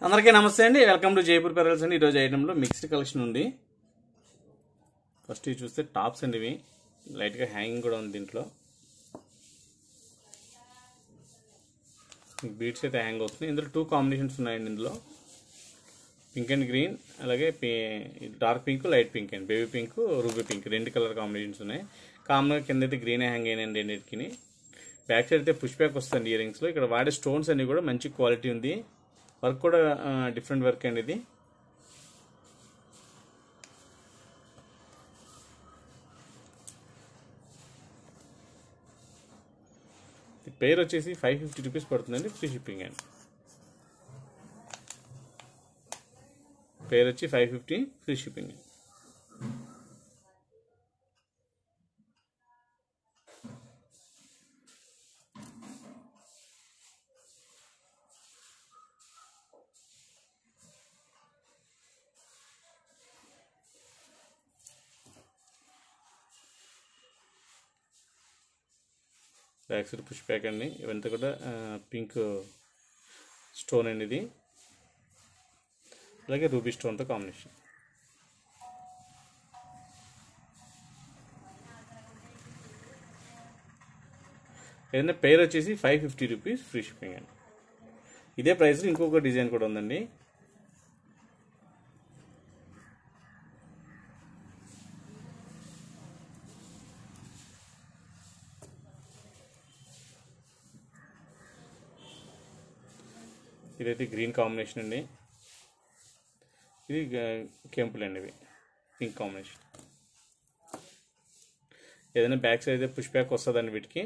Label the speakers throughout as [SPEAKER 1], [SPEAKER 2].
[SPEAKER 1] అందరికీ నమస్తే అండి. వెల్కమ్ టు జైపూర్ పెరల్స్ అండి. ఈరోజు ఐటెంలో మిక్స్డ్ కలెక్షన్ ఉంది. ఫస్ట్ ఇవి చూస్తే టాప్స్ అండి. ఇవి లైట్గా హ్యాంగింగ్ కూడా ఉంది. దీంట్లో బీట్స్ అయితే హ్యాంగ్ అవుతుంది. ఇందులో 2 కాంబినేషన్స్ ఉన్నాయండి. ఇందులో పింక్ అండ్ గ్రీన్, అలాగే dark pink, light pink and baby pink, ruby pink 2 colour combinations ఉన్నాయి. కామన్గా కింద అయితే గ్రీన్ హ్యాంగ్ అయినండి రెండింటికి. బ్యాక్ సైడ్ అయితే పుష్ బ్యాక్ వస్తుంది ఇయర్ రింగ్స్లో. ఇక్కడ వాడే స్టోన్స్ అన్ని కూడా మంచి క్వాలిటీ ఉంది. వర్క్ కూడా డిఫరెంట్ వర్క్ అండి. ఇది పేరు వచ్చేసి 550 రూపీస్ పడుతుందండి, ఫ్రీ షిప్పింగ్ అండి. పేరు వచ్చి 550, free shipping. Back side push back అండి. ఇవంతా కూడా పింక్ స్టోన్ అండి ఇది, అలాగే రూబీ స్టోన్తో కాంబినేషన్. ఏదైనా పేరు వచ్చేసి 550 రూపీస్, ఫ్రీ షిప్పింగ్ అండి. ఇదే ప్రైస్లో ఇంకొక డిజైన్ కూడా ఉందండి. ఇదైతే గ్రీన్ కాంబినేషన్ అండి. ఇది కెంపులు అండి. ఇవి పింక్ కాంబినేషన్. ఏదైనా బ్యాక్ సైడ్ అయితే పుష్ బ్యాక్ వస్తుందండి వీటికి.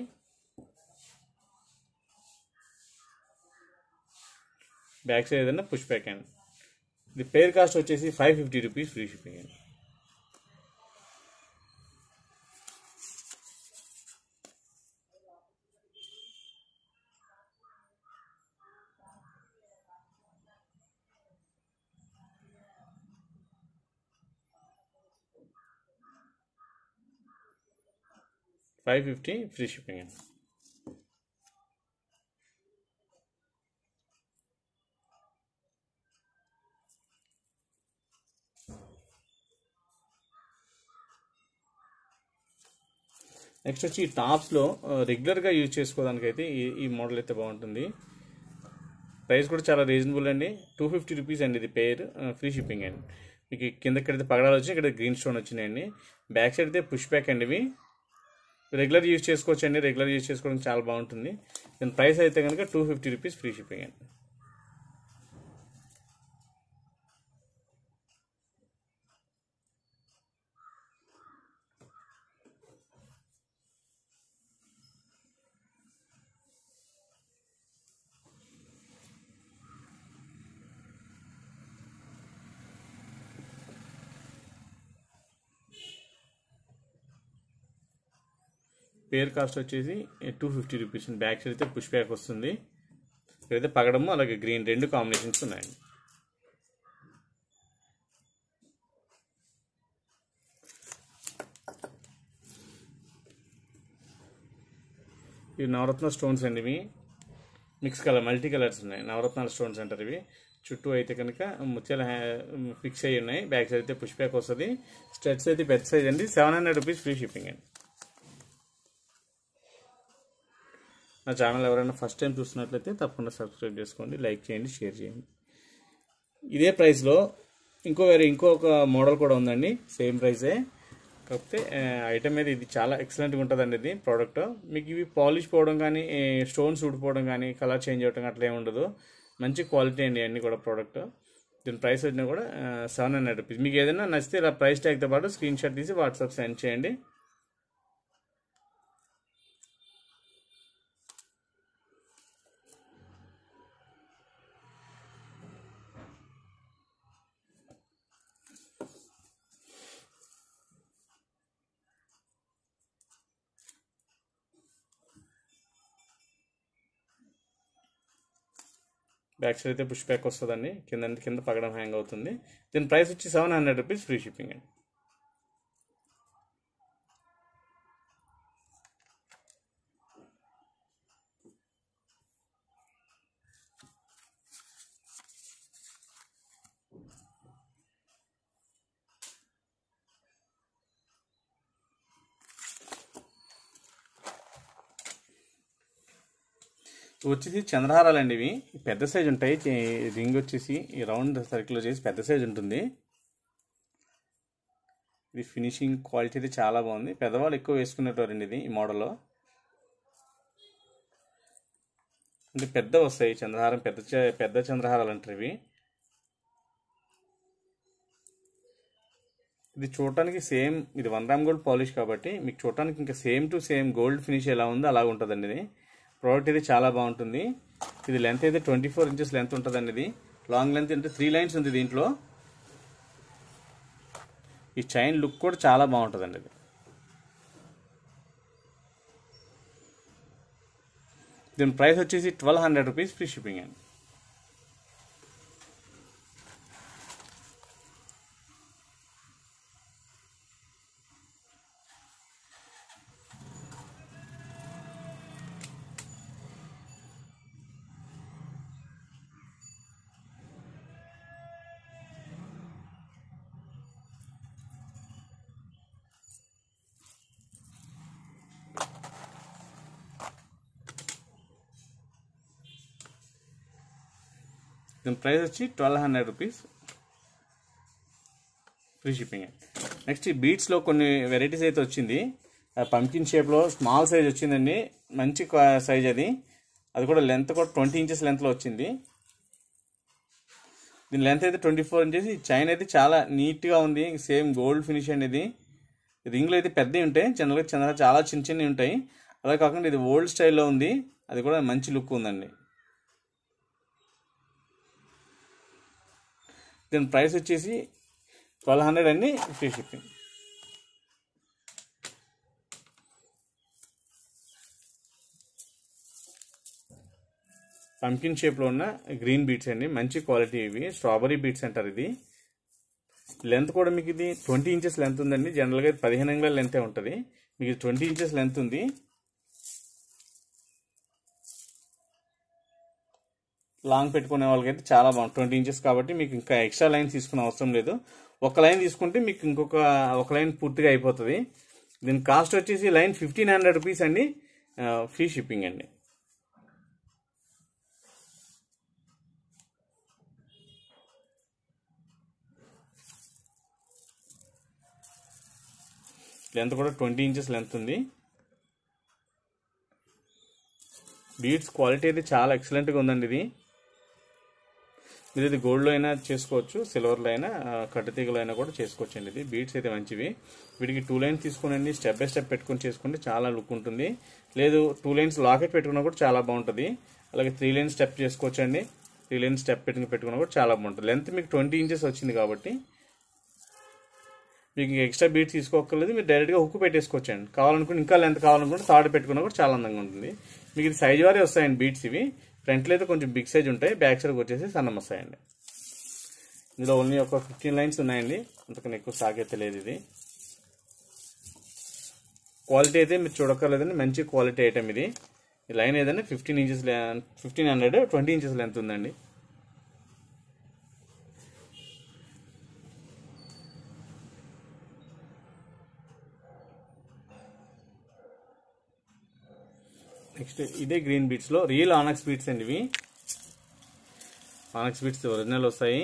[SPEAKER 1] బ్యాక్ సైడ్ ఏదైనా పుష్ బ్యాక్ అండి. ఇది పేర్ కాస్ట్ వచ్చేసి 550 రూపీస్, ఫ్రీ షిప్పింగ్ అండి. $550, ఫ్రీ షిప్పింగ్ అండి. నెక్స్ట్ వచ్చి ఈ టాప్స్లో రెగ్యులర్గా యూజ్ చేసుకోవడానికి అయితే ఈ మోడల్ అయితే బాగుంటుంది. ప్రైస్ కూడా చాలా రీజనబుల్ అండి. 250 రూపీస్ అండి. ఇది పేర్, ఫ్రీ షిప్పింగ్ అండి. మీకు కిందకైతే పగడాలు వచ్చి ఇక్కడ గ్రీన్ స్టోన్ వచ్చినాయండి. బ్యాక్ సైడ్ అయితే పుష్ బ్యాక్ అండి. ఇవి రెగ్యులర్ యూజ్ చేసుకోవచ్చు అండి. రెగ్యులర్ యూజ్ చేసుకోవడానికి చాలా బాగుంటుంది. దీని ప్రైస్ అయితే కనుక 250 రూపీస్, ఫ్రీ షిప్పింగ్ అండి. పేర్ కాస్ట్ వచ్చేసి 250 రూపీస్. బ్యాక్ సైడ్ అయితే పుష్ బ్యాక్ వస్తుంది. ఇక్కడైతే పగడము అలాగే గ్రీన్ 2 కాంబినేషన్స్ ఉన్నాయండి. ఇవి నవరత్న స్టోన్స్ అండి. ఇవి మిక్స్ కలర్, మల్టీ కలర్స్ ఉన్నాయి. నవరత్నాల స్టోన్స్ అంటారు ఇవి. చుట్టూ అయితే కనుక ముత్యాల ఫిక్స్ అయ్యి ఉన్నాయి. బ్యాక్ సైడ్ అయితే పుష్ బ్యాక్ వస్తుంది. స్టెట్స్ అయితే పెద్ద సైజ్ అండి. 700 రూపీస్, ఫ్రీ షిప్పింగ్ అండి. నా ఛానల్ ఎవరైనా ఫస్ట్ టైం చూస్తున్నట్లయితే తప్పకుండా సబ్స్క్రైబ్ చేసుకోండి, లైక్ చేయండి, షేర్ చేయండి. ఇదే ప్రైస్లో ఇంకొక మోడల్ కూడా ఉందండి. సేమ్ ప్రైసే, కాకపోతే ఐటమ్ మీద ఇది చాలా ఎక్సలెంట్గా ఉంటుందండి. ఇది ప్రోడక్ట్ మీకు ఇవి పాలిష్ పోవడం కానీ, స్టోన్స్ ఊడిపోవడం కానీ, కలర్ చేంజ్ అవ్వడం అట్లా ఏమి ఉండదు. మంచి క్వాలిటీ అండి అన్నీ కూడా ప్రోడక్ట్. దీని ప్రైస్ వచ్చినా కూడా 700 రూపీస్. మీకు ఏదైనా నచ్చితే ఇలా ప్రైస్ ట్యాగ్తో పాటు స్క్రీన్ షాట్ తీసి వాట్సాప్ సెండ్ చేయండి. బ్యాక్ సైడ్ అయితే పుష్ బ్యాక్ వస్తుందండి. కింద పగడం హ్యాంగ్ అవుతుంది. దీని ప్రైస్ వచ్చి 700 రూపీస్, ఫ్రీ షిప్పింగ్ అండి. వచ్చేసి చంద్రహారాలు అండి. ఇవి పెద్ద సైజు ఉంటాయి. రింగ్ వచ్చేసి ఈ రౌండ్ సర్కిల్ వచ్చేసి పెద్ద సైజు ఉంటుంది. ఇది ఫినిషింగ్ క్వాలిటీ అయితే చాలా బాగుంది. పెద్దవాళ్ళు ఎక్కువ వేసుకునేటవారండి ఇది ఈ మోడల్లో. అంటే పెద్ద వస్తాయి చంద్రహారం, పెద్ద చంద్రహారాలు అంటారు ఇవి. ఇది చూడటానికి సేమ్, ఇది 1 గ్రామ్ గోల్డ్ పాలిష్ కాబట్టి మీకు చూడటానికి ఇంకా same to same gold finish ఎలా ఉందో అలా ఉంటుందండి. ఇది ప్రోడక్ట్ ఇది చాలా బాగుంటుంది. ఇది లెంత్ అయితే 24 ఇంచెస్ లెంత్ ఉంటుందండి. ఇది లాంగ్ లెంత్ అంటే 3 లైన్స్ ఉంది దీంట్లో. ఈ చైన్ లుక్ కూడా చాలా బాగుంటుందండి. ఇది దీని ప్రైస్ వచ్చేసి 1200 రూపీస్, ఫ్రీ షిప్పింగ్ అండి. దీని ప్రైస్ వచ్చి 1200 రూపీస్, ఫ్రీ షిప్పింగ్. నెక్స్ట్ ఈ బీట్స్లో కొన్ని వెరైటీస్ అయితే వచ్చింది. పంకిన్ షేప్లో స్మాల్ సైజ్ వచ్చిందండి. మంచి సైజ్ అది కూడా లెంత్ కూడా 20 ఇంచెస్ లెంత్లో వచ్చింది. దీని లెంత్ అయితే 24 ఇంచెస్. ఈ చైన్ అయితే చాలా నీట్గా ఉంది. సేమ్ గోల్డ్ ఫినిష్ అండి. ఇది రింగ్లు అయితే పెద్దవి ఉంటాయి, జనరల్గా చాలా చిన్న చిన్నవి ఉంటాయి. అలా కాకుండా ఇది ఓల్డ్ స్టైల్లో ఉంది. అది కూడా మంచి లుక్ ఉందండి. దీని ప్రైస్ వచ్చేసి 1200 అండి, ఫ్రీ షిప్పింగ్. పంకిన్ షేప్లో ఉన్న గ్రీన్ బీట్స్ అండి, మంచి క్వాలిటీ. ఇవి స్ట్రాబెరీ బీట్స్ అంటారు. ఇది లెంత్ కూడా మీకు ఇది 20 ఇంచెస్ లెంత్ ఉందండి. జనరల్గా 15 అంగుళాల లెంతే ఉంటుంది. మీకు 20 ఇంచెస్ లెంత్ ఉంది. లాంగ్ పెట్టుకునే వాళ్ళకైతే చాలా బాగుంటుంది. 20 ఇంచెస్ కాబట్టి మీకు ఇంకా ఎక్స్ట్రా లైన్ తీసుకునే అవసరం లేదు. ఒక లైన్ తీసుకుంటే మీకు ఒక లైన్ పూర్తిగా అయిపోతుంది. దీని కాస్ట్ వచ్చేసి లైన్ 1500 రూపీస్ అండి, ఫ్రీ షిప్పింగ్ అండి. లెంత్ కూడా 20 ఇంచెస్ లెంత్ ఉంది. బీడ్స్ క్వాలిటీ అయితే చాలా ఎక్సలెంట్గా ఉందండి. మీరు ఇది గోల్డ్లో అయినా చేసుకోవచ్చు, సిల్వర్లో అయినా, కట్టుతీగలో అయినా కూడా చేసుకోవచ్చు అండి. ఇది బీడ్స్ అయితే మంచివి. వీటికి 2 లైన్స్ తీసుకునండి, స్టెప్ బై స్టెప్ పెట్టుకొని చేసుకుంటే చాలా లుక్ ఉంటుంది. లేదు 2 లైన్స్ లాకెట్ పెట్టుకున్నా కూడా చాలా బాగుంటుంది. అలాగే 3 లైన్స్ స్టెప్ చేసుకోవచ్చు అండి. 3 లైన్స్ స్టెప్ పెట్టుకున్నా కూడా చాలా బాగుంటుంది. లెంత్ మీకు 20 ఇంచెస్ వచ్చింది కాబట్టి మీకు ఎక్స్ట్రా బీడ్స్ తీసుకోకర్లేదు. మీరు డైరెక్ట్గా హుక్ పెట్టేసుకోవచ్చు అండి. కావాలనుకుంటే ఇంకా లెంత్ కావాలనుకుంటే తాడు పెట్టుకున్నా కూడా చాలా అందంగా ఉంటుంది. మీకు ఇది సైజ్ వారే వస్తాయండి బీడ్స్. ఇవి ఫ్రంట్లో అయితే కొంచెం బిగ్ సైజ్ ఉంటాయి, బ్యాక్ సైడ్కి వచ్చేసి సన్నం వస్తాయండి. ఇందులో ఓన్లీ ఒక 15 లైన్స్ ఉన్నాయండి, అంతకన్నా ఎక్కువ స్టాక్ అయితే లేదు. ఇది క్వాలిటీ అయితే మీరు చూడక్కర్లేదండి, మంచి క్వాలిటీ ఐటమ్ ఇది. ఈ లైన్ ఏదైనా 1500 20 ఇంచెస్ లెంత్ ఉందండి. నెక్స్ట్ ఇదే గ్రీన్ బీట్స్లో రియల్ ఆనక్స్ బీట్స్ అండి. ఇవి ఆనక్స్ బీట్స్ ఒరిజినల్ వస్తాయి.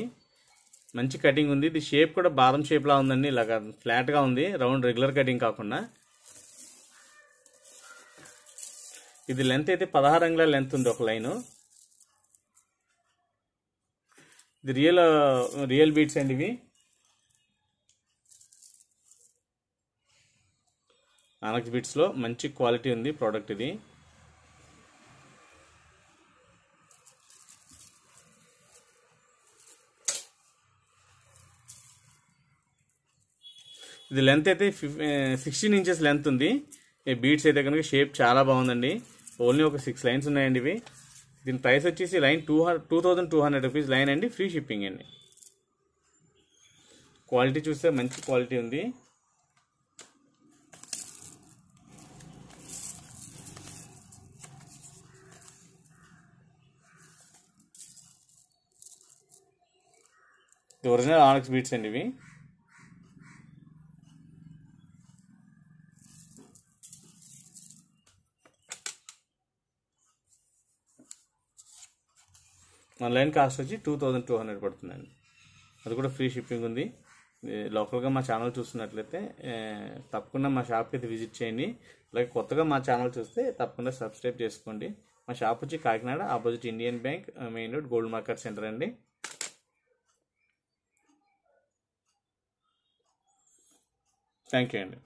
[SPEAKER 1] మంచి కటింగ్ ఉంది. ఇది షేప్ కూడా బాదం షేప్ లా ఉందండి, ఇలాగా ఫ్లాట్గా ఉంది, రౌండ్ రెగ్యులర్ కటింగ్ కాకుండా. ఇది లెంత్ అయితే 16 అంగుళాల లెంత్ ఉంది ఒక లైను. ఇది రియల్ బీట్స్ అండి. ఇవి ఆనక్స్ బీట్స్లో మంచి క్వాలిటీ ఉంది ప్రోడక్ట్. ఇది లెంత్ అయితే 16 ఇంచెస్ లెంత్ ఉంది. ఈ బీడ్స్ అయితే కనుక షేప్ చాలా బాగుందండి. ఓన్లీ ఒక 6 లైన్స్ ఉన్నాయండి ఇవి. దీని ప్రైస్ వచ్చేసి లైన్ 2200 రూపీస్ లైన్ అండి, ఫ్రీ షిప్పింగ్ అండి. క్వాలిటీ చూస్తే మంచి క్వాలిటీ ఉంది. ఇది ఒరిజినల్ ఆనక్స్ బీడ్స్ అండి. ఇవి ఆన్లైన్ కాస్ట్ వచ్చి 2200 పడుతుందండి. అది కూడా ఫ్రీ షిప్పింగ్ ఉంది. లోకల్గా మా ఛానల్ చూస్తున్నట్లయితే తప్పకుండా మా షాప్కి అయితే విజిట్ చేయండి. అలాగే కొత్తగా మా ఛానల్ చూస్తే తప్పకుండా సబ్స్క్రైబ్ చేసుకోండి. మా షాప్ వచ్చి Kakinada, opposite Indian bank, main road, gold market centre అండి. థ్యాంక్ యూ అండి.